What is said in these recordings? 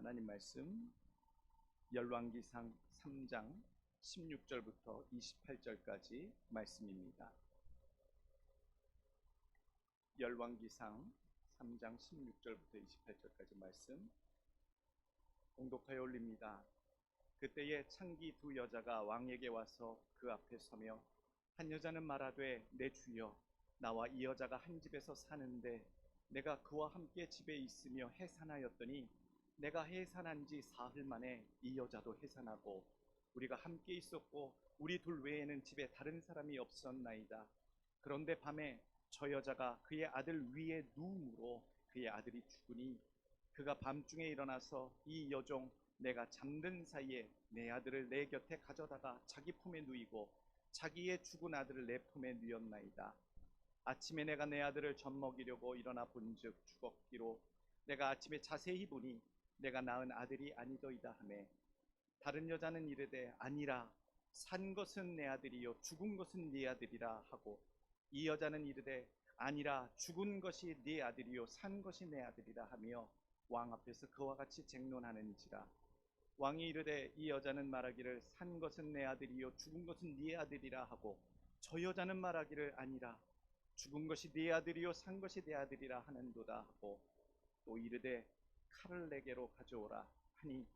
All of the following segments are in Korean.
하나님 말씀 열왕기상 3장 16절부터 28절까지 말씀입니다. 열왕기상 3장 16절부터 28절까지 말씀 공독하여 올립니다. 그때에 창기 두 여자가 왕에게 와서 그 앞에 서며 한 여자는 말하되 내 주여, 나와 이 여자가 한 집에서 사는데 내가 그와 함께 집에 있으며 해산하였더니 내가 해산한 지 사흘 만에 이 여자도 해산하고 우리가 함께 있었고 우리 둘 외에는 집에 다른 사람이 없었나이다. 그런데 밤에 저 여자가 그의 아들 위에 누움으로 그의 아들이 죽으니 그가 밤중에 일어나서 이 여종 내가 잠든 사이에 내 아들을 내 곁에 가져다가 자기 품에 누이고 자기의 죽은 아들을 내 품에 누였나이다. 아침에 내가 내 아들을 젖먹이려고 일어나 본즉 죽었기로 내가 아침에 자세히 보니 내가 낳은 아들이 아니더이다 하매 다른 여자는 이르되 아니라 산 것은 내 아들이요 죽은 것은 네 아들이라 하고 이 여자는 이르되 아니라 죽은 것이 네 아들이요 산 것이 내 아들이라 하며 왕 앞에서 그와 같이 쟁론하는지라. 왕이 이르되 이 여자는 말하기를 산 것은 내 아들이요 죽은 것은 네 아들이라 하고 저 여자는 말하기를 아니라 죽은 것이 네 아들이요 산 것이 내 아들이라 하는도다 하고 또 이르되 칼을 내게로 가져오라 하니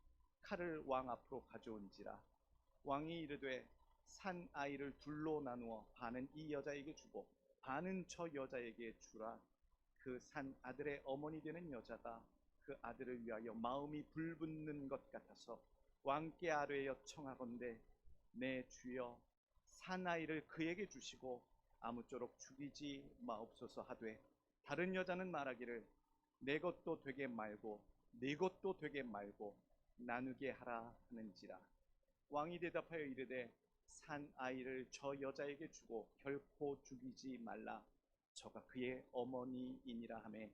칼을 왕 앞으로 가져온지라. 왕이 이르되 산 아이를 둘로 나누어 반은 이 여자에게 주고 반은 저 여자에게 주라. 그 산 아들의 어머니 되는 여자가 그 아들을 위하여 마음이 불붙는 것 같아서 왕께 아뢰어 청하건대 내 주여 산 아이를 그에게 주시고 아무쪼록 죽이지 마옵소서 하되 다른 여자는 말하기를 내 것도 되게 말고 네 것도 되게 말고 나누게 하라 하는지라. 왕이 대답하여 이르되 산 아이를 저 여자에게 주고 결코 죽이지 말라. 저가 그의 어머니이니라 하매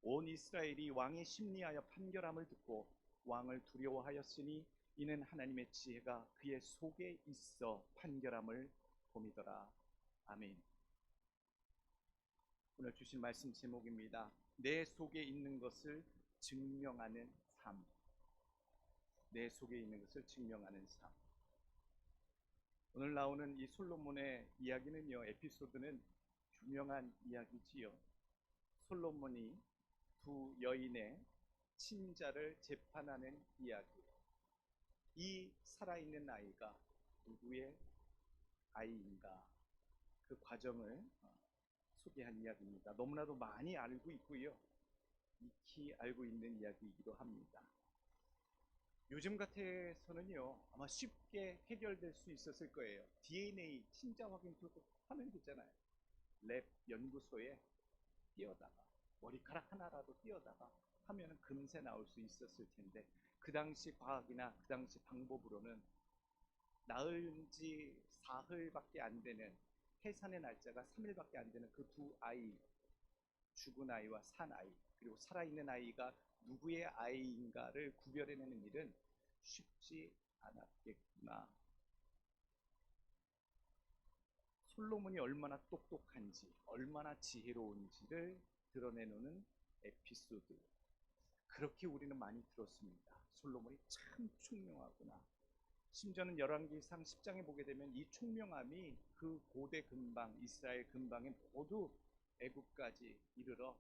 온 이스라엘이 왕의 심리하여 판결함을 듣고 왕을 두려워하였으니 이는 하나님의 지혜가 그의 속에 있어 판결함을 봄이더라. 아멘. 오늘 주신 말씀 제목입니다. 내 속에 있는 것을 증명하는 삶. 내 속에 있는 것을 증명하는 삶. 오늘 나오는 이 솔로몬의 이야기는요, 에피소드는 유명한 이야기지요. 솔로몬이 두 여인의 친자를 재판하는 이야기. 이 살아있는 아이가 누구의 아이인가? 그 과정을 소개한 이야기입니다. 너무나도 많이 알고 있고요. 익히 알고 있는 이야기이기도 합니다. 요즘 같아서는요 아마 쉽게 해결될 수 있었을 거예요. DNA 친자 확인 하면 되잖아요. 랩 연구소에 뛰어다가 머리카락 하나라도 뛰어다가 하면 금세 나올 수 있었을 텐데 그 당시 과학이나 그 당시 방법으로는 낳은 지 사흘밖에 안 되는 해산의 날짜가 3일밖에 안 되는 그 두 아이, 죽은 아이와 산 아이, 그리고 살아있는 아이가 누구의 아이인가를 구별해내는 일은 쉽지 않았겠구나. 솔로몬이 얼마나 똑똑한지, 얼마나 지혜로운지를 드러내놓는 에피소드. 그렇게 우리는 많이 들었습니다. 솔로몬이 참 총명하구나. 심지어는 열왕기상 10장에 보게 되면 이 총명함이 그 고대 근방, 이스라엘 근방에 모두 애굽까지 이르러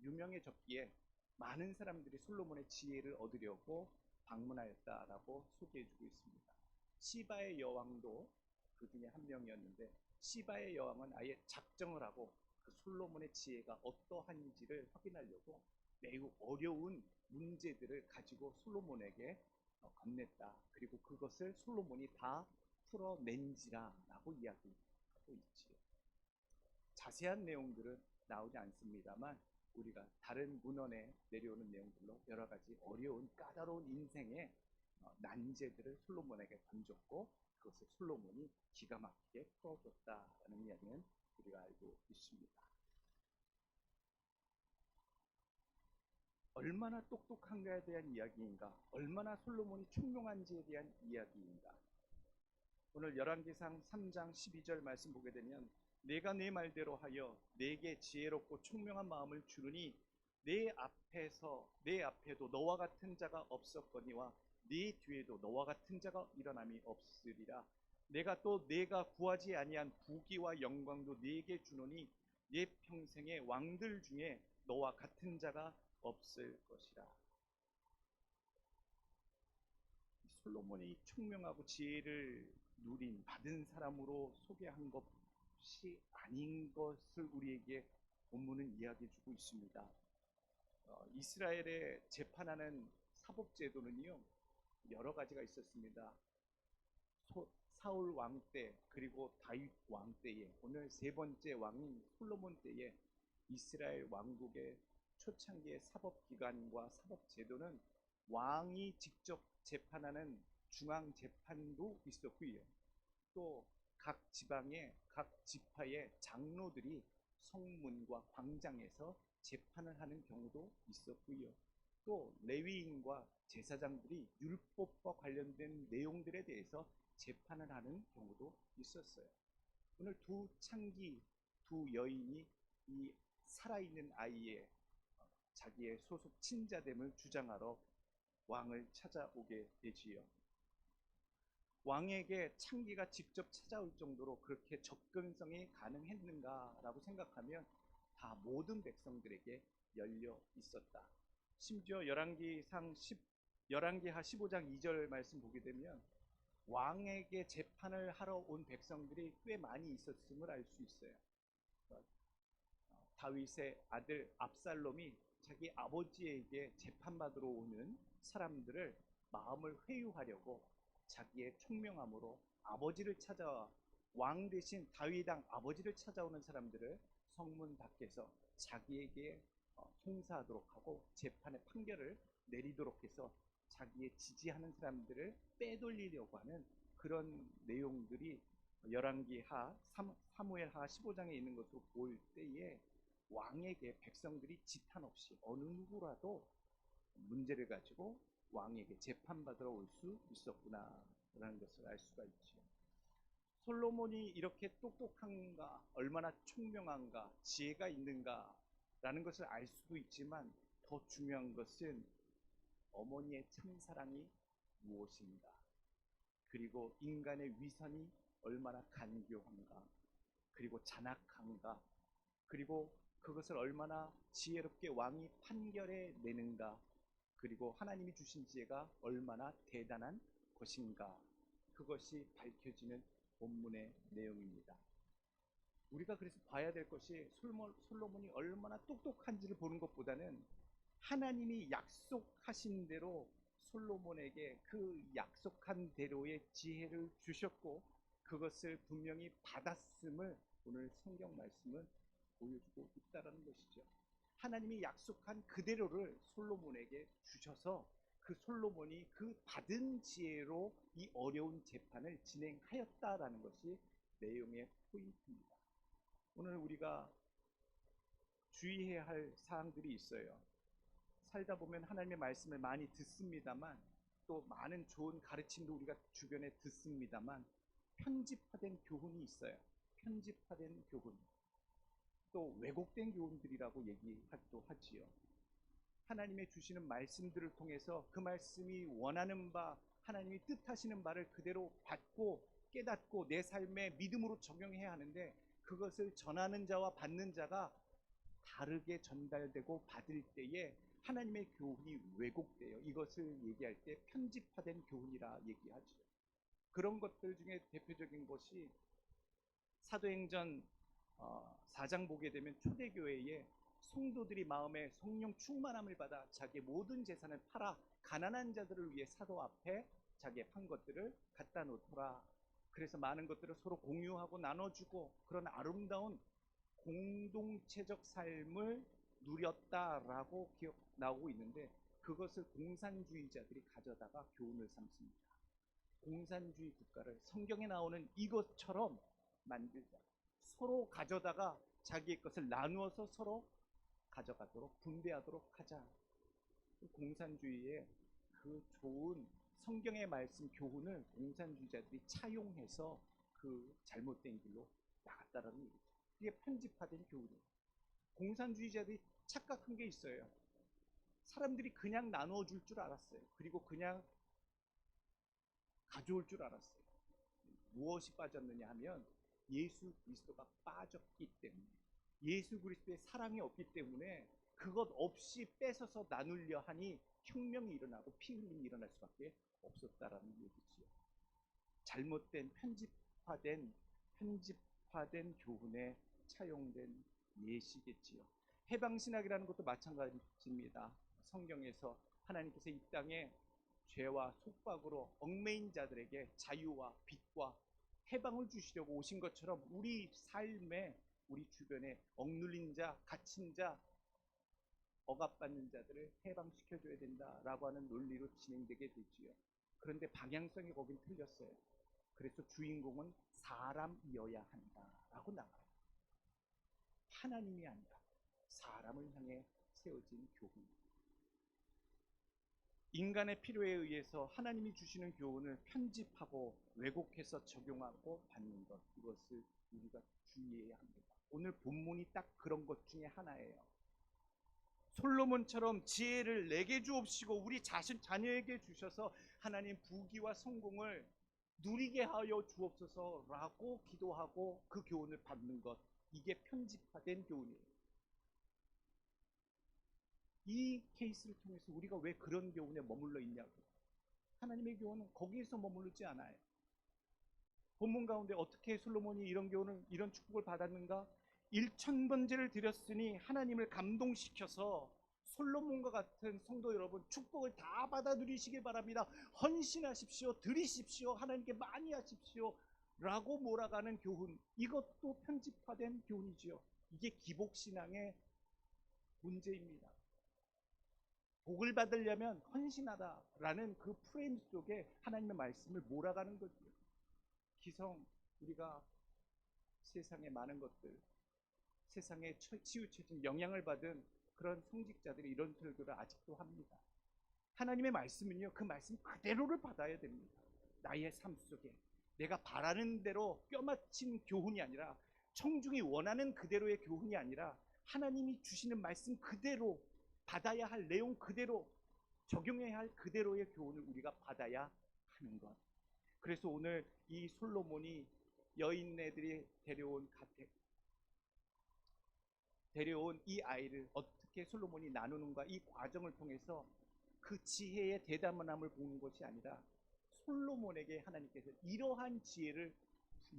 유명해졌기에 많은 사람들이 솔로몬의 지혜를 얻으려고 방문하였다라고 소개해주고 있습니다. 시바의 여왕도 그 중에 한 명이었는데 시바의 여왕은 아예 작정을 하고 그 솔로몬의 지혜가 어떠한지를 확인하려고 매우 어려운 문제들을 가지고 솔로몬에게 건넸다. 그리고 그것을 솔로몬이 다 풀어낸지라라고 이야기하고 있지요. 자세한 내용들은 나오지 않습니다만 우리가 다른 문헌에 내려오는 내용들로 여러 가지 어려운 까다로운 인생의 난제들을 솔로몬에게 던졌고 그것을 솔로몬이 기가 막히게 풀어줬다라는 이야기는 우리가 알고 있습니다. 얼마나 똑똑한가에 대한 이야기인가, 얼마나 솔로몬이 총명한지에 대한 이야기인가. 오늘 열왕기상 3장 12절 말씀 보게 되면 내가 내 말대로 하여 내게 지혜롭고 총명한 마음을 주르니 내 앞에도 너와 같은 자가 없었거니와 네 뒤에도 너와 같은 자가 일어남이 없으리라. 내가 또 내가 구하지 아니한 부귀와 영광도 네게 주노니 네 평생의 왕들 중에 너와 같은 자가 없을 것이라. 솔로몬이 총명하고 지혜를 누린 받은 사람으로 소개한 것이 아닌 것을 우리에게 본문은 이야기해주고 있습니다. 이스라엘의 재판하는 사법제도는요 여러 가지가 있었습니다. 사울 왕 때 그리고 다윗 왕 때에 오늘 세 번째 왕인 솔로몬 때에 이스라엘 왕국의 초창기의 사법기관과 사법제도는 왕이 직접 재판하는 중앙재판도 있었고요. 또 각 지방의 각 지파의 장로들이 성문과 광장에서 재판을 하는 경우도 있었고요. 또 레위인과 제사장들이 율법과 관련된 내용들에 대해서 재판을 하는 경우도 있었어요. 오늘 두 여인이 이 살아있는 아이의 자기의 소속 친자됨을 주장하러 왕을 찾아오게 되지요. 왕에게 창기가 직접 찾아올 정도로 그렇게 접근성이 가능했는가라고 생각하면 다 모든 백성들에게 열려 있었다. 심지어 열왕기하 15장 2절 말씀 보게 되면 왕에게 재판을 하러 온 백성들이 꽤 많이 있었음을 알 수 있어요. 다윗의 아들 압살롬이 자기 아버지에게 재판받으러 오는 사람들을 마음을 회유하려고 자기의 총명함으로 아버지를 찾아와 왕 대신 다윗왕 아버지를 찾아오는 사람들을 성문 밖에서 자기에게 송사하도록 하고 재판의 판결을 내리도록 해서 자기의 지지하는 사람들을 빼돌리려고 하는 그런 내용들이 사무엘하 15장에 있는 것으로 볼 때에 왕에게 백성들이 지탄 없이 어느 누구라도 문제를 가지고 왕에게 재판받으러 올 수 있었구나라는 것을 알 수가 있죠. 솔로몬이 이렇게 똑똑한가, 얼마나 총명한가, 지혜가 있는가라는 것을 알 수도 있지만 더 중요한 것은 어머니의 참사랑이 무엇인가, 그리고 인간의 위선이 얼마나 간교한가, 그리고 잔악한가, 그리고 그것을 얼마나 지혜롭게 왕이 판결해 내는가, 그리고 하나님이 주신 지혜가 얼마나 대단한 것인가, 그것이 밝혀지는 본문의 내용입니다. 우리가 그래서 봐야 될 것이 솔로몬이 얼마나 똑똑한지를 보는 것보다는 하나님이 약속하신 대로 솔로몬에게 그 약속한 대로의 지혜를 주셨고 그것을 분명히 받았음을 오늘 성경 말씀은 보여주고 있다는 것이죠. 하나님이 약속한 그대로를 솔로몬에게 주셔서 그 솔로몬이 그 받은 지혜로 이 어려운 재판을 진행하였다라는 것이 내용의 포인트입니다. 오늘 우리가 주의해야 할 사항들이 있어요. 살다 보면 하나님의 말씀을 많이 듣습니다만 또 많은 좋은 가르침도 우리가 주변에 듣습니다만 편집화된 교훈이 있어요. 편집화된 교훈. 또 왜곡된 교훈들이라고 얘기하기도 하지요. 하나님의 주시는 말씀들을 통해서 그 말씀이 원하는 바, 하나님이 뜻하시는 바를 그대로 받고 깨닫고 내 삶에 믿음으로 적용해야 하는데 그것을 전하는 자와 받는 자가 다르게 전달되고 받을 때에 하나님의 교훈이 왜곡돼요. 이것을 얘기할 때 편집화된 교훈이라 얘기하죠. 그런 것들 중에 대표적인 것이 사도행전 4장 보게 되면 초대교회에 성도들이 마음에 성령 충만함을 받아 자기의 모든 재산을 팔아 가난한 자들을 위해 사도 앞에 자기의 판 것들을 갖다 놓더라. 그래서 많은 것들을 서로 공유하고 나눠주고 그런 아름다운 공동체적 삶을 누렸다라고 나오고 있는데 그것을 공산주의자들이 가져다가 교훈을 삼습니다. 공산주의 국가를 성경에 나오는 이것처럼 만들자. 서로 가져다가 자기의 것을 나누어서 서로 가져가도록 분배하도록 하자. 공산주의의 그 좋은 성경의 말씀 교훈을 공산주의자들이 차용해서 그 잘못된 길로 나갔다라는 얘기죠. 이게 편집화된 교훈이에요. 공산주의자들이 착각한 게 있어요. 사람들이 그냥 나누어 줄 줄 알았어요. 그리고 그냥 가져올 줄 알았어요. 무엇이 빠졌느냐 하면 예수 그리스도가 빠졌기 때문에, 예수 그리스도의 사랑이 없기 때문에 그것 없이 뺏어서 나누려 하니 혁명이 일어나고 피 흘림이 일어날 수밖에 없었다라는 얘기지요. 잘못된 편집화된 교훈에 차용된 예시겠지요. 해방신학이라는 것도 마찬가지입니다. 성경에서 하나님께서 이 땅에 죄와 속박으로 얽매인 자들에게 자유와 빛과 해방을 주시려고 오신 것처럼 우리 삶에, 우리 주변에 억눌린 자, 갇힌 자, 억압받는 자들을 해방시켜줘야 된다라고 하는 논리로 진행되게 되지요. 그런데 방향성이 거긴 틀렸어요. 그래서 주인공은 사람이어야 한다라고 나와요. 하나님이 아니라 사람을 향해 세워진 교훈. 인간의 필요에 의해서 하나님이 주시는 교훈을 편집하고 왜곡해서 적용하고 받는 것, 이것을 우리가 주의해야 합니다. 오늘 본문이 딱 그런 것 중에 하나예요. 솔로몬처럼 지혜를 내게 주옵시고 우리 자녀에게 주셔서 하나님 부귀와 성공을 누리게 하여 주옵소서라고 기도하고 그 교훈을 받는 것, 이게 편집화된 교훈이에요. 이 케이스를 통해서 우리가 왜 그런 교훈에 머물러 있냐고. 하나님의 교훈은 거기에서 머무르지 않아요. 본문 가운데 어떻게 솔로몬이 이런 교훈을, 이런 축복을 받았는가? 1,000번제를 드렸으니 하나님을 감동시켜서 솔로몬과 같은 성도 여러분 축복을 다 받아 누리시길 바랍니다. 헌신하십시오. 드리십시오. 하나님께 많이 하십시오. 라고 몰아가는 교훈, 이것도 편집화된 교훈이지요. 이게 기복신앙의 문제입니다. 복을 받으려면 헌신하라라는 그 프레임 속에 하나님의 말씀을 몰아가는 거죠. 기성, 우리가 세상의 많은 것들, 세상에 치우쳐진 영향을 받은 그런 성직자들이 이런 설교를 아직도 합니다. 하나님의 말씀은요, 그 말씀 그대로를 받아야 됩니다. 나의 삶 속에 내가 바라는 대로 껴맞힌 교훈이 아니라, 청중이 원하는 그대로의 교훈이 아니라 하나님이 주시는 말씀 그대로 받아야 할 내용 그대로, 적용해야 할 그대로의 교훈을 우리가 받아야 하는 것. 그래서 오늘 이 솔로몬이 여인네들이 데려온 이 아이를 어떻게 솔로몬이 나누는가, 이 과정을 통해서 그 지혜의 대담함을 보는 것이 아니라 솔로몬에게 하나님께서 이러한 지혜를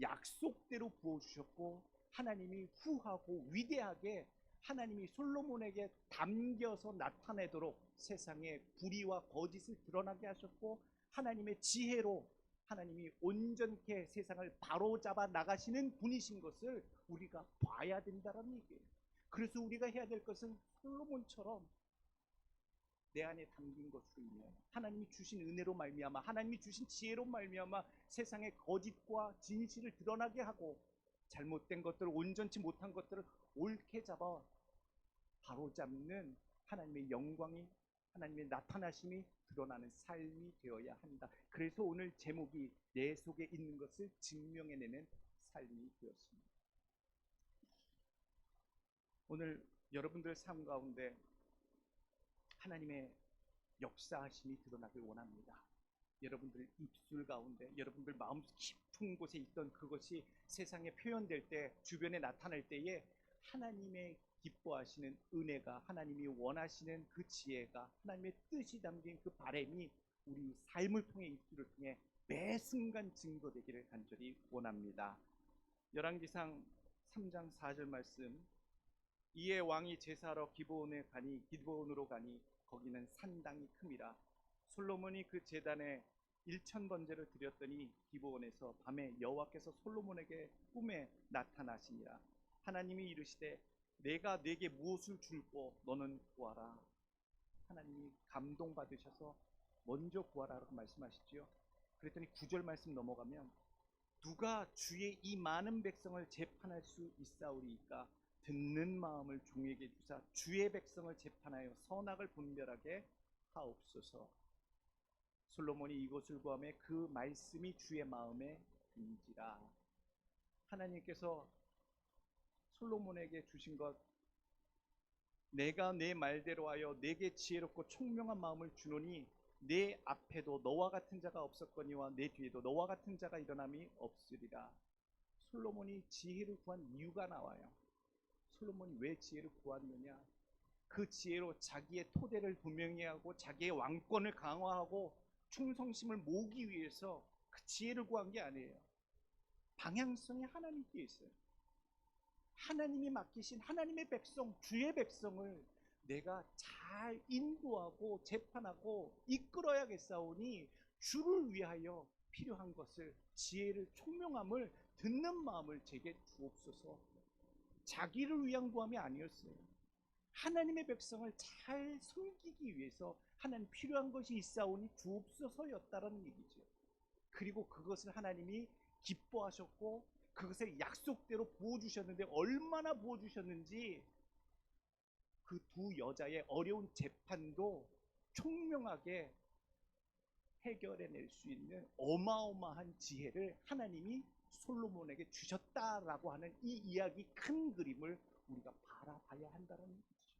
약속대로 부어주셨고, 하나님이 후하고 위대하게 하나님이 솔로몬에게 담겨서 나타내도록 세상에 불의와 거짓을 드러나게 하셨고, 하나님의 지혜로 하나님이 온전케 세상을 바로잡아 나가시는 분이신 것을 우리가 봐야 된다는 얘기예요. 그래서 우리가 해야 될 것은 솔로몬처럼 내 안에 담긴 것으로 인해 하나님이 주신 은혜로 말미암아, 하나님이 주신 지혜로 말미암아 세상의 거짓과 진실을 드러나게 하고, 잘못된 것들을, 온전치 못한 것들을 옳게 잡아 바로잡는 하나님의 영광이, 하나님의 나타나심이 드러나는 삶이 되어야 한다. 그래서 오늘 제목이 내 속에 있는 것을 증명해내는 삶이 되었습니다. 오늘 여러분들 삶 가운데 하나님의 역사하심이 드러나길 원합니다. 여러분들 입술 가운데, 여러분들 마음 깊은 곳에 있던 그것이 세상에 표현될 때, 주변에 나타날 때에 하나님의 기뻐하시는 은혜가, 하나님이 원하시는 그 지혜가, 하나님의 뜻이 담긴 그 바람이 우리 삶을 통해, 입술을 통해 매 순간 증거되기를 간절히 원합니다. 열왕기상 3장 4절 말씀, 이에 왕이 제사하러 기브온으로 가니 거기는 산당이 큼이라. 솔로몬이 그 제단에 1,000번제를 드렸더니 기브온에서 밤에 여호와께서 솔로몬에게 꿈에 나타나시니라. 하나님이 이르시되 내가 네게 무엇을 줄고 너는 구하라. 하나님이 감동받으셔서 먼저 구하라라고 말씀하시지요. 그랬더니 9절 말씀 넘어가면, 누가 주의 이 많은 백성을 재판할 수 있사오리이까 듣는 마음을 종에게 주사 주의 백성을 재판하여 선악을 분별하게 하옵소서. 솔로몬이 이것을 구하며 그 말씀이 주의 마음에 든지라. 하나님께서 솔로몬에게 주신 것, 내가 내 말대로 하여 내게 지혜롭고 총명한 마음을 주노니 내 앞에도 너와 같은 자가 없었거니와 내 뒤에도 너와 같은 자가 일어남이 없으리라. 솔로몬이 지혜를 구한 이유가 나와요. 솔로몬이 왜 지혜를 구했느냐? 그 지혜로 자기의 토대를 분명히 하고 자기의 왕권을 강화하고 충성심을 모으기 위해서 그 지혜를 구한 게 아니에요. 방향성이 하나님께 있어요. 하나님이 맡기신 하나님의 백성, 주의 백성을 내가 잘 인도하고 재판하고 이끌어야겠사오니 주를 위하여 필요한 것을, 지혜를, 총명함을 듣는 마음을 제게 주옵소서. 자기를 위한 구함이 아니었어요. 하나님의 백성을 잘 섬기기 위해서 하나님 필요한 것이 있사오니 주옵소서였다라는 얘기죠. 그리고 그것을 하나님이 기뻐하셨고 그것을 약속대로 부어주셨는데, 얼마나 부어주셨는지 그 두 여자의 어려운 재판도 총명하게 해결해낼 수 있는 어마어마한 지혜를 하나님이 솔로몬에게 주셨다라고 하는 이 이야기, 큰 그림을 우리가 바라봐야 한다는 것이죠.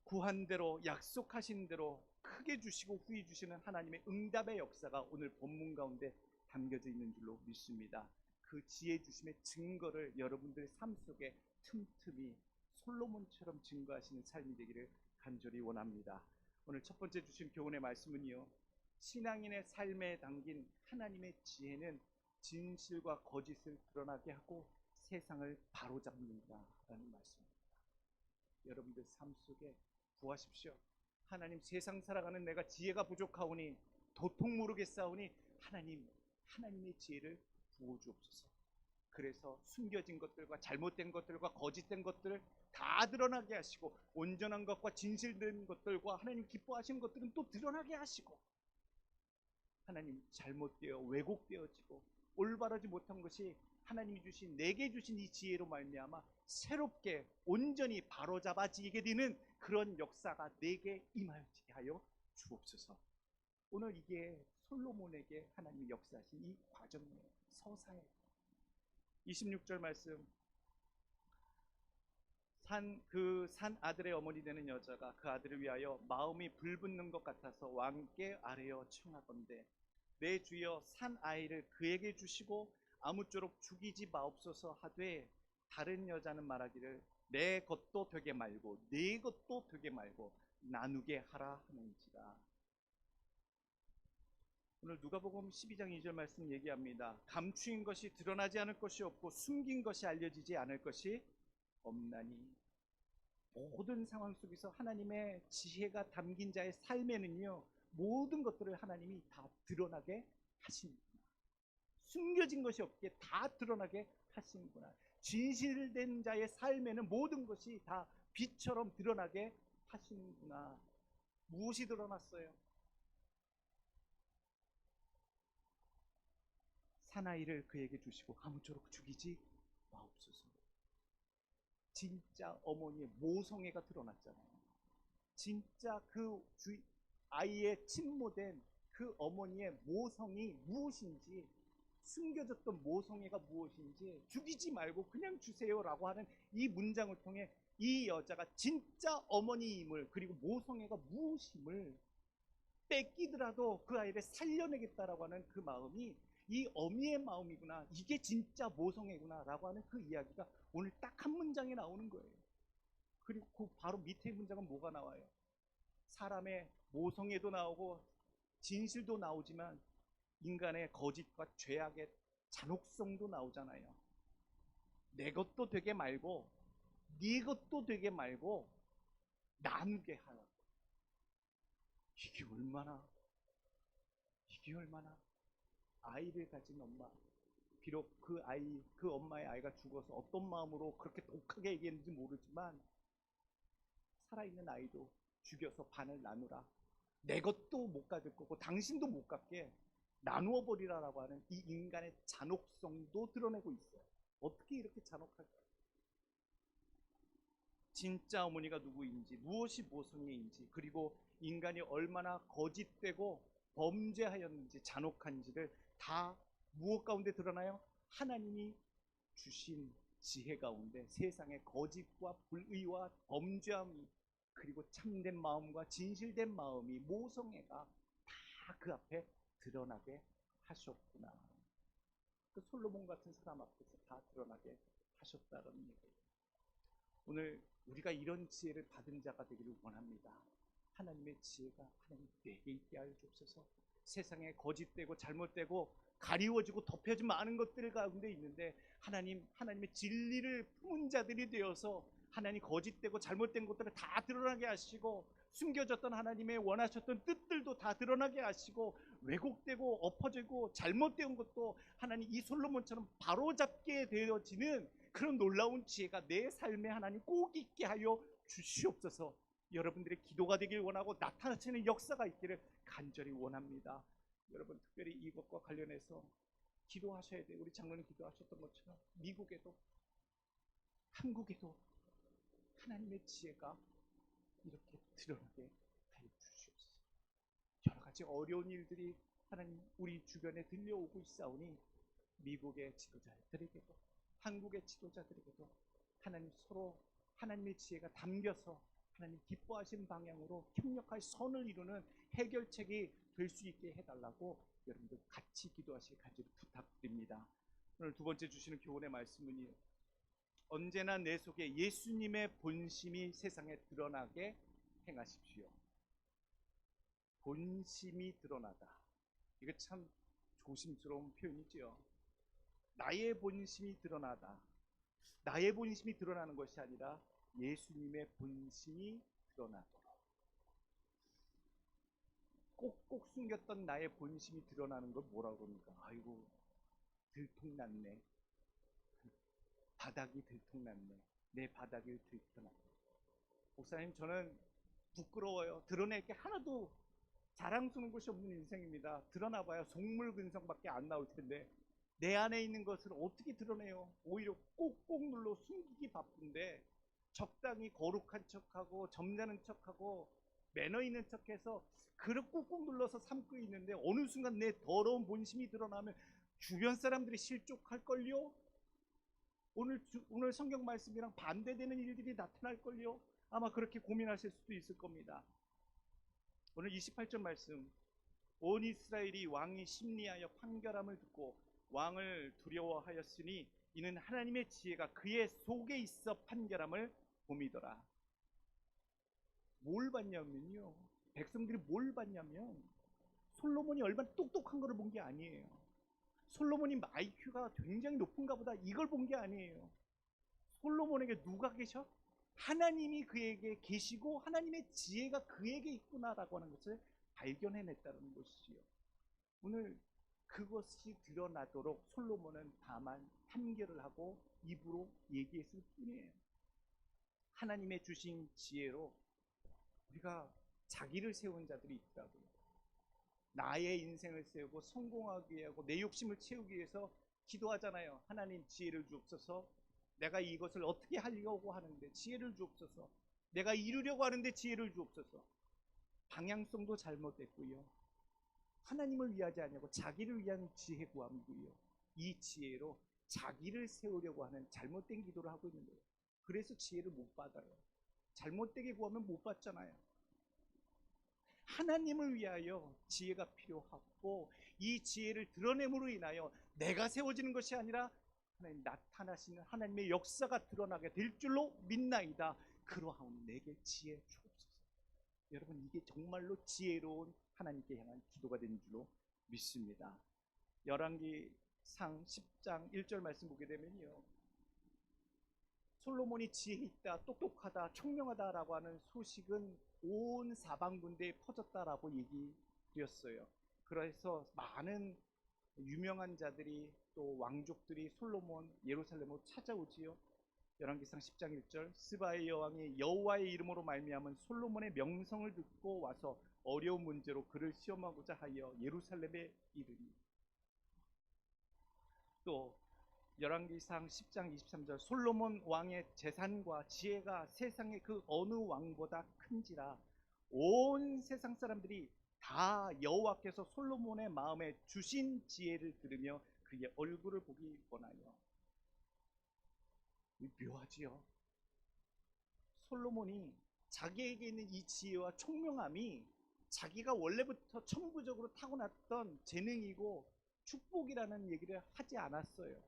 구한 대로, 약속하신 대로 크게 주시고 후히 주시는 하나님의 응답의 역사가 오늘 본문 가운데 담겨져 있는 줄로 믿습니다. 그 지혜 주심의 증거를 여러분들의 삶 속에 틈틈이 솔로몬처럼 증거하시는 삶이 되기를 간절히 원합니다. 오늘 첫 번째 주신 교훈의 말씀은요, 신앙인의 삶에 담긴 하나님의 지혜는 진실과 거짓을 드러나게 하고 세상을 바로잡는다라는 말씀입니다. 여러분들 삶 속에 구하십시오. 하나님, 세상 살아가는 내가 지혜가 부족하오니 도통 모르겠사오니 하나님의 지혜를 부어주옵소서. 그래서 숨겨진 것들과 잘못된 것들과 거짓된 것들을 다 드러나게 하시고, 온전한 것과 진실된 것들과 하나님 기뻐하시는 것들은 또 드러나게 하시고, 하나님 잘못되어 왜곡되어지고 올바르지 못한 것이 하나님이 주신, 내게 주신 이 지혜로 말미암아 새롭게 온전히 바로잡아지게 되는 그런 역사가 내게 임하게 하여 주옵소서. 오늘 이게 솔로몬에게 하나님이 역사하신 이 과정이에요. 서사예요. 26절 말씀, 산 아들의 어머니 되는 여자가 그 아들을 위하여 마음이 불붙는 것 같아서 왕께 아뢰어 청하건대 내 주여 산 아이를 그에게 주시고 아무쪼록 죽이지 마옵소서 하되, 다른 여자는 말하기를 내 것도 되게 말고 네 것도 되게 말고 나누게 하라 하는지라. 오늘 누가복음 12장 2절 말씀 얘기합니다. 감추인 것이 드러나지 않을 것이 없고 숨긴 것이 알려지지 않을 것이 없나니. 모든 상황 속에서 하나님의 지혜가 담긴 자의 삶에는요, 모든 것들을 하나님이 다 드러나게 하십니다. 숨겨진 것이 없게 다 드러나게 하시는구나. 진실된 자의 삶에는 모든 것이 다 빛처럼 드러나게 하시는구나. 무엇이 드러났어요? 사나이를 그에게 주시고 아무쪼록 죽이지 마옵소서. 진짜 어머니의 모성애가 드러났잖아요. 진짜 그 아이의 친모된 그 어머니의 모성이 무엇인지, 숨겨졌던 모성애가 무엇인지, 죽이지 말고 그냥 주세요라고 하는 이 문장을 통해 이 여자가 진짜 어머니임을, 그리고 모성애가 무엇임을, 뺏기더라도 그 아이를 살려내겠다라고 하는 그 마음이 이 어미의 마음이구나, 이게 진짜 모성애구나 라고 하는 그 이야기가 오늘 딱 한 문장에 나오는 거예요. 그리고 그 바로 밑에 문장은 뭐가 나와요? 사람의 모성애도 나오고 진실도 나오지만 인간의 거짓과 죄악의 잔혹성도 나오잖아요. 내 것도 되게 말고 네 것도 되게 말고 나누게 하라고. 이게 얼마나 아이를 가진 엄마, 비록 그 엄마의 아이가 죽어서 어떤 마음으로 그렇게 독하게 얘기했는지 모르지만, 살아있는 아이도 죽여서 반을 나누라, 내 것도 못 가질 거고 당신도 못 갖게 나누어 버리라라고 하는 이 인간의 잔혹성도 드러내고 있어요. 어떻게 이렇게 잔혹할까? 진짜 어머니가 누구인지, 무엇이 모성애인지, 그리고 인간이 얼마나 거짓되고 범죄하였는지, 잔혹한지를 다 무엇 가운데 드러나요? 하나님이 주신 지혜 가운데 세상의 거짓과 불의와 범죄함이 그리고 참된 마음과 진실된 마음이 모성애가 다 그 앞에 드러나게 하셨구나. 그 솔로몬 같은 사람 앞에서 다 드러나게 하셨다는 얘기예요. 오늘 우리가 이런 지혜를 받은 자가 되기를 원합니다. 하나님의 지혜가 하나님 내게 있게 하여 주옵소서. 세상에 거짓되고 잘못되고 가리워지고 덮여진 많은 것들 가운데 있는데 하나님의 진리를 품은 자들이 되어서 하나님 거짓되고 잘못된 것들을 다 드러나게 하시고 숨겨졌던 하나님의 원하셨던 뜻들도 다 드러나게 하시고 왜곡되고 엎어지고 잘못된 것도 하나님 이 솔로몬처럼 바로잡게 되어지는 그런 놀라운 지혜가 내 삶에 하나님 꼭 있게 하여 주시옵소서. 여러분들의 기도가 되길 원하고 나타나시는 역사가 있기를 간절히 원합니다. 여러분 특별히 이것과 관련해서 기도하셔야 돼요. 우리 장로님 기도하셨던 것처럼 미국에도 한국에도 하나님의 지혜가 이렇게 드러나게 하여 주시옵소서. 여러 가지 어려운 일들이 하나님 우리 주변에 들려오고 있사오니 미국의 지도자들에게도 한국의 지도자들에게도 하나님 서로 하나님의 지혜가 담겨서 하나님 기뻐하신 방향으로 협력할 선을 이루는 해결책이 될 수 있게 해달라고 여러분들 같이 기도하시길 간절히 부탁드립니다. 오늘 두 번째 주시는 교훈의 말씀은 언제나 내 속에 예수님의 본심이 세상에 드러나게 행하십시오. 본심이 드러나다. 이거 참 조심스러운 표현이죠. 나의 본심이 드러나다. 나의 본심이 드러나는 것이 아니라 예수님의 본심이 드러나도록. 꼭꼭 숨겼던 나의 본심이 드러나는 걸 뭐라고 그럽니까? 아이고 들통났네. 바닥이 들통났네. 내 바닥이 들통났네. 목사님 저는 부끄러워요. 드러낼 게 하나도 자랑스러운 것이 없는 인생입니다. 드러나봐야 속물근성밖에 안 나올 텐데 내 안에 있는 것을 어떻게 드러내요? 오히려 꼭꼭 눌러 숨기기 바쁜데 적당히 거룩한 척하고 점잖은 척하고 매너 있는 척해서 그릇 꾹꾹 눌러서 삼고 있는데 어느 순간 내 더러운 본심이 드러나면 주변 사람들이 실족할걸요? 오늘 성경 말씀이랑 반대되는 일들이 나타날걸요? 아마 그렇게 고민하실 수도 있을 겁니다. 오늘 28절 말씀, 온 이스라엘이 왕이 심리하여 판결함을 듣고 왕을 두려워하였으니 이는 하나님의 지혜가 그의 속에 있어 판결함을 봄이더라. 뭘 봤냐면요, 백성들이 뭘 봤냐면 솔로몬이 얼마나 똑똑한 거를 본 게 아니에요. 솔로몬이 IQ가 굉장히 높은가 보다 이걸 본 게 아니에요. 솔로몬에게 누가 계셔? 하나님이 그에게 계시고 하나님의 지혜가 그에게 있구나라고 하는 것을 발견해냈다는 것이지요. 오늘 그것이 드러나도록 솔로몬은 다만 판결을 하고 입으로 얘기했을 뿐이에요. 하나님의 주신 지혜로 우리가 자기를 세운 자들이 있더라고요. 나의 인생을 세우고 성공하기 위하고 내 욕심을 채우기 위해서 기도하잖아요. 하나님 지혜를 주옵소서. 내가 이것을 어떻게 하려고 하는데 지혜를 주옵소서. 내가 이루려고 하는데 지혜를 주옵소서. 방향성도 잘못됐고요. 하나님을 위하지 않냐고 자기를 위한 지혜 구함이고요. 이 지혜로 자기를 세우려고 하는 잘못된 기도를 하고 있는 거예요. 그래서 지혜를 못 받아요. 잘못되게 구하면 못 받잖아요. 하나님을 위하여 지혜가 필요하고 이 지혜를 드러냄으로 인하여 내가 세워지는 것이 아니라 하나님 나타나시는 하나님의 역사가 드러나게 될 줄로 믿나이다. 그러하오니 내게 지혜 주옵소서. 여러분 이게 정말로 지혜로운 하나님께 향한 기도가 되는 줄로 믿습니다. 열왕기상 10장 1절 말씀 보게 되면요, 솔로몬이 지혜 있다, 똑똑하다, 총명하다라고 하는 소식은 온 사방군대에 퍼졌다라고 얘기되었어요. 그래서 많은 유명한 자들이 또 왕족들이 솔로몬 예루살렘으로 찾아오지요. 열왕기상 10장 1절, 스바의 여왕이 여호와의 이름으로 말미암은 솔로몬의 명성을 듣고 와서 어려운 문제로 그를 시험하고자 하여 예루살렘에 이르니. 또 열왕기상 10장 23절, 솔로몬 왕의 재산과 지혜가 세상의 그 어느 왕보다 큰지라 온 세상 사람들이 다 여호와께서 솔로몬의 마음에 주신 지혜를 들으며 그의 얼굴을 보기 원하여. 묘하지요. 솔로몬이 자기에게 있는 이 지혜와 총명함이 자기가 원래부터 천부적으로 타고났던 재능이고 축복이라는 얘기를 하지 않았어요.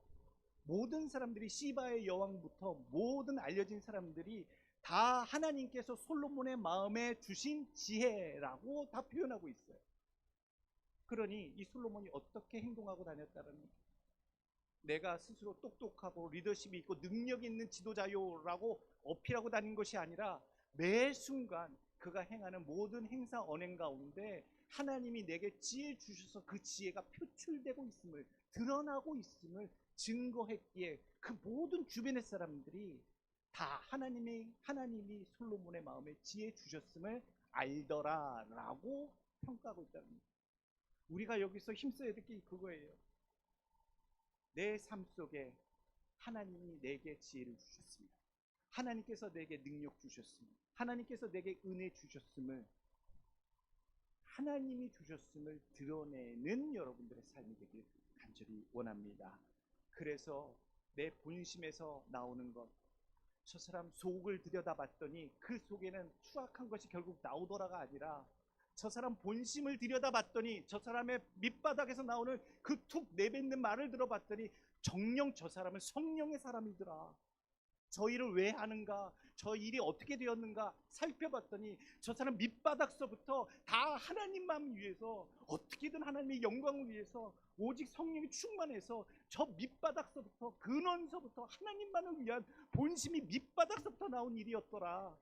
모든 사람들이 시바의 여왕부터 모든 알려진 사람들이 다 하나님께서 솔로몬의 마음에 주신 지혜라고 다 표현하고 있어요. 그러니 이 솔로몬이 어떻게 행동하고 다녔다는, 내가 스스로 똑똑하고 리더십이 있고 능력이 있는 지도자요라고 어필하고 다닌 것이 아니라 매 순간 그가 행하는 모든 행사 언행 가운데 하나님이 내게 지혜 주셔서 그 지혜가 표출되고 있음을, 드러나고 있음을 증거했기에 그 모든 주변의 사람들이 다 하나님이 솔로몬의 마음에 지혜 주셨음을 알더라라고 평가하고 있다는 거예요. 우리가 여기서 힘써야 될 게 그거예요. 내 삶 속에 하나님이 내게 지혜를 주셨습니다. 하나님께서 내게 능력 주셨습니다. 하나님께서 내게 은혜 주셨음을, 하나님이 주셨음을 드러내는 여러분들의 삶이 되길 간절히 원합니다. 그래서 내 본심에서 나오는 것, 저 사람 속을 들여다봤더니 그 속에는 추악한 것이 결국 나오더라가 아니라, 저 사람 본심을 들여다봤더니 저 사람의 밑바닥에서 나오는 그 툭 내뱉는 말을 들어봤더니 정녕 저 사람은 성령의 사람이더라. 저 일을 왜 하는가, 저 일이 어떻게 되었는가 살펴봤더니 저 사람 밑바닥서부터 다 하나님만 위해서, 어떻게든 하나님의 영광을 위해서 오직 성령이 충만해서 저 밑바닥서부터, 근원서부터 하나님만을 위한 본심이 밑바닥서부터 나온 일이었더라.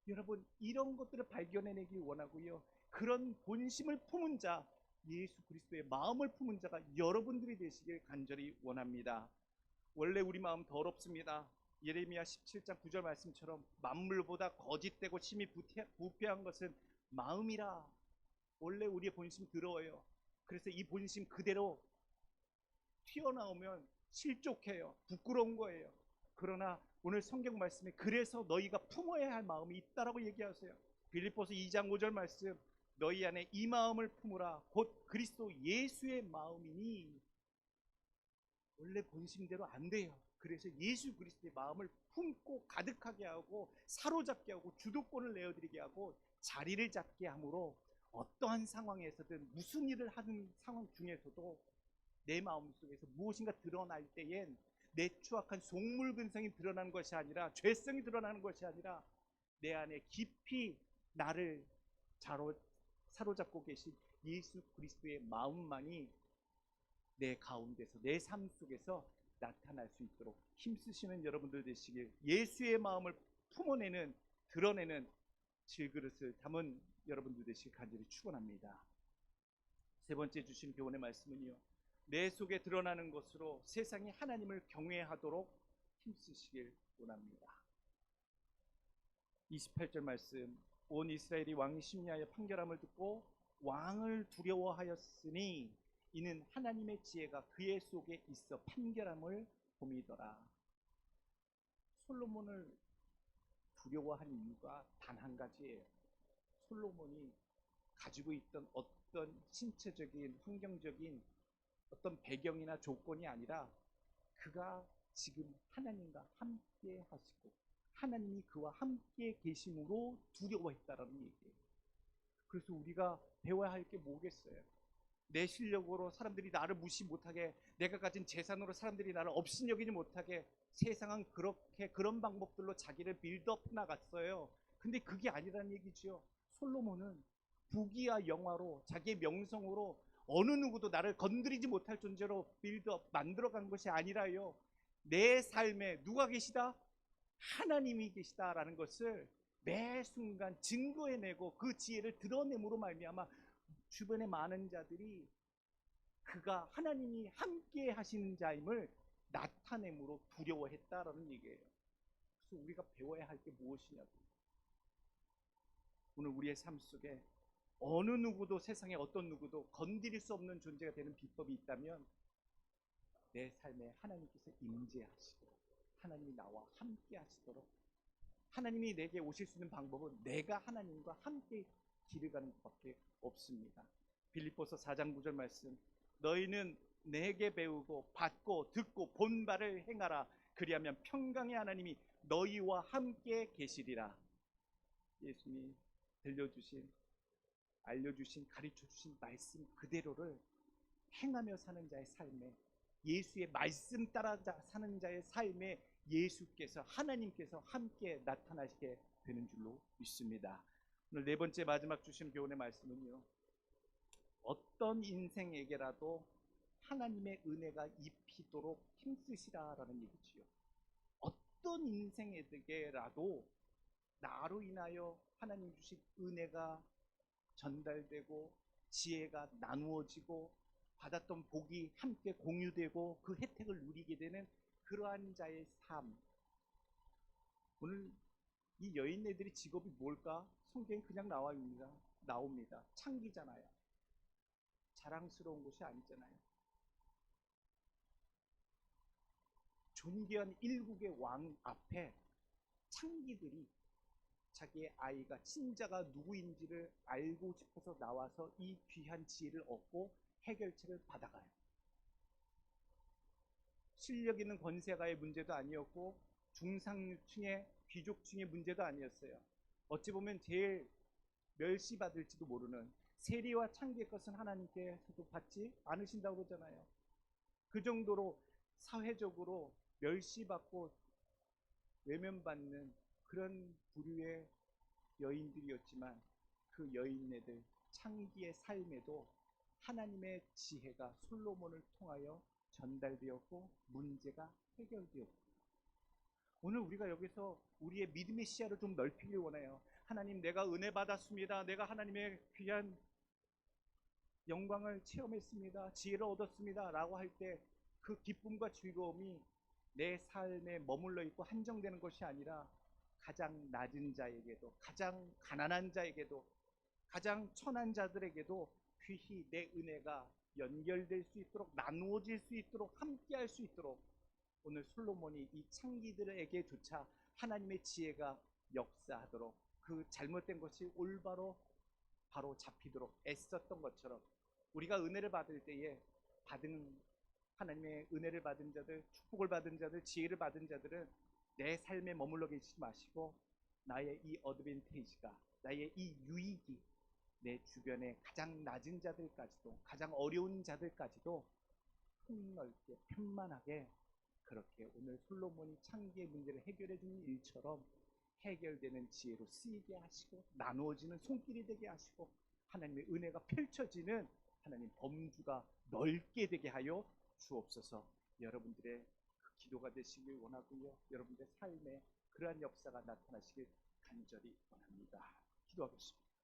여러분, 이런 것들을 발견해내기 원하고요. 그런 본심을 품은 자, 예수 그리스도의 마음을 품은 자가 여러분들이 되시길 간절히 원합니다. 원래 우리 마음 더럽습니다. 예레미야 17장 9절 말씀처럼 만물보다 거짓되고 심히 부패한 것은 마음이라. 원래 우리의 본심 더러워요. 그래서 이 본심 그대로 튀어나오면 실족해요. 부끄러운 거예요. 그러나 오늘 성경 말씀에 그래서 너희가 품어야 할 마음이 있다라고 얘기하세요. 빌립보서 2장 5절 말씀, 너희 안에 이 마음을 품으라 곧 그리스도 예수의 마음이니. 원래 본심대로 안 돼요. 그래서 예수 그리스도의 마음을 품고 가득하게 하고 사로잡게 하고 주도권을 내어드리게 하고 자리를 잡게 함으로 어떠한 상황에서든 무슨 일을 하는 상황 중에서도 내 마음속에서 무엇인가 드러날 때엔 내 추악한 속물근성이 드러나는 것이 아니라, 죄성이 드러나는 것이 아니라 내 안에 깊이 나를 사로잡고 계신 예수 그리스도의 마음만이 내 가운데서, 내 삶 속에서 나타날 수 있도록 힘쓰시는 여러분들 되시길, 예수의 마음을 품어내는, 드러내는 질그릇을 담은 여러분들 되시길 간절히 축원합니다. 세 번째 주신 교훈의 말씀은요, 내 속에 드러나는 것으로 세상이 하나님을 경외하도록 힘쓰시길 원합니다. 28절 말씀, 온 이스라엘이 왕이 심리하여 판결함을 듣고 왕을 두려워하였으니 이는 하나님의 지혜가 그의 속에 있어 판결함을 봄이더라. 솔로몬을 두려워한 이유가 단 한 가지예요. 솔로몬이 가지고 있던 어떤 신체적인, 환경적인 어떤 배경이나 조건이 아니라 그가 지금 하나님과 함께 하시고 하나님이 그와 함께 계심으로 두려워했다라는 얘기예요. 그래서 우리가 배워야 할 게 뭐겠어요? 내 실력으로 사람들이 나를 무시 못하게, 내가 가진 재산으로 사람들이 나를 업신여기지 못하게, 세상은 그렇게 그런 방법들로 자기를 빌드업 나갔어요. 근데 그게 아니라는 얘기죠. 솔로몬은 부귀와 영화로, 자기의 명성으로 어느 누구도 나를 건드리지 못할 존재로 빌드업 만들어간 것이 아니라요, 내 삶에 누가 계시다? 하나님이 계시다라는 것을 매 순간 증거해내고 그 지혜를 드러냄으로 말미암아 주변의 많은 자들이 그가 하나님이 함께 하시는 자임을 나타내므로 두려워했다라는 얘기예요. 그래서 우리가 배워야 할 게 무엇이냐고. 오늘 우리의 삶 속에 어느 누구도, 세상에 어떤 누구도 건드릴 수 없는 존재가 되는 비법이 있다면 내 삶에 하나님께서 임재하시고 하나님이 나와 함께 하시도록, 하나님이 내게 오실 수 있는 방법은 내가 하나님과 함께 길을 가는 것밖에 없습니다. 빌립보서 4장 9절 말씀, 너희는 내게 배우고 받고 듣고 본 바를 행하라. 그리하면 평강의 하나님이 너희와 함께 계시리라. 예수님이 들려주신, 알려주신, 가르쳐주신 말씀 그대로를 행하며 사는 자의 삶에, 예수의 말씀 따라 사는 자의 삶에 예수께서, 하나님께서 함께 나타나시게 되는 줄로 믿습니다. 오늘 네 번째 마지막 주신 교훈의 말씀은요, 어떤 인생에게라도 하나님의 은혜가 입히도록 힘쓰시라라는 얘기지요. 어떤 인생에게라도 나로 인하여 하나님 주신 은혜가 전달되고 지혜가 나누어지고 받았던 복이 함께 공유되고 그 혜택을 누리게 되는 그러한 자의 삶. 오늘 이 여인네들의 직업이 뭘까? 성경에 그냥 나옵니다. 창기잖아요. 자랑스러운 것이 아니잖아요. 존귀한 일국의 왕 앞에 창기들이 자기의 아이가, 친자가 누구인지를 알고 싶어서 나와서 이 귀한 지혜를 얻고 해결책을 받아가요. 실력 있는 권세가의 문제도 아니었고 중상층의 귀족층의 문제도 아니었어요. 어찌 보면 제일 멸시받을지도 모르는 세리와 창기의 것은 하나님께서도 받지 않으신다고 그러잖아요. 그 정도로 사회적으로 멸시받고 외면받는 그런 부류의 여인들이었지만 그 여인네들 창기의 삶에도 하나님의 지혜가 솔로몬을 통하여 전달되었고 문제가 해결되었고, 오늘 우리가 여기서 우리의 믿음의 시야를 좀 넓히길 원해요. 하나님, 내가 은혜 받았습니다. 내가 하나님의 귀한 영광을 체험했습니다. 지혜를 얻었습니다. 라고 할 때 그 기쁨과 즐거움이 내 삶에 머물러 있고 한정되는 것이 아니라 가장 낮은 자에게도, 가장 가난한 자에게도, 가장 천한 자들에게도 귀히 내 은혜가 연결될 수 있도록, 나누어질 수 있도록, 함께할 수 있도록 오늘 솔로몬이 이 창기들에게조차 하나님의 지혜가 역사하도록, 그 잘못된 것이 올바로 바로 잡히도록 애썼던 것처럼, 우리가 은혜를 받을 때에 하나님의 은혜를 받은 자들, 축복을 받은 자들, 지혜를 받은 자들은 내 삶에 머물러 계시지 마시고 나의 이 어드밴티지가, 나의 이 유익이 내 주변의 가장 낮은 자들까지도, 가장 어려운 자들까지도 폭넓게 편만하게, 그렇게 오늘 솔로몬이 창기의 문제를 해결해 주는 일처럼 해결되는 지혜로 쓰이게 하시고, 나누어지는 손길이 되게 하시고, 하나님의 은혜가 펼쳐지는 하나님 범주가 넓게 되게 하여 주옵소서. 여러분들의 그 기도가 되시길 원하고요, 여러분들의 삶에 그러한 역사가 나타나시길 간절히 원합니다. 기도하겠습니다.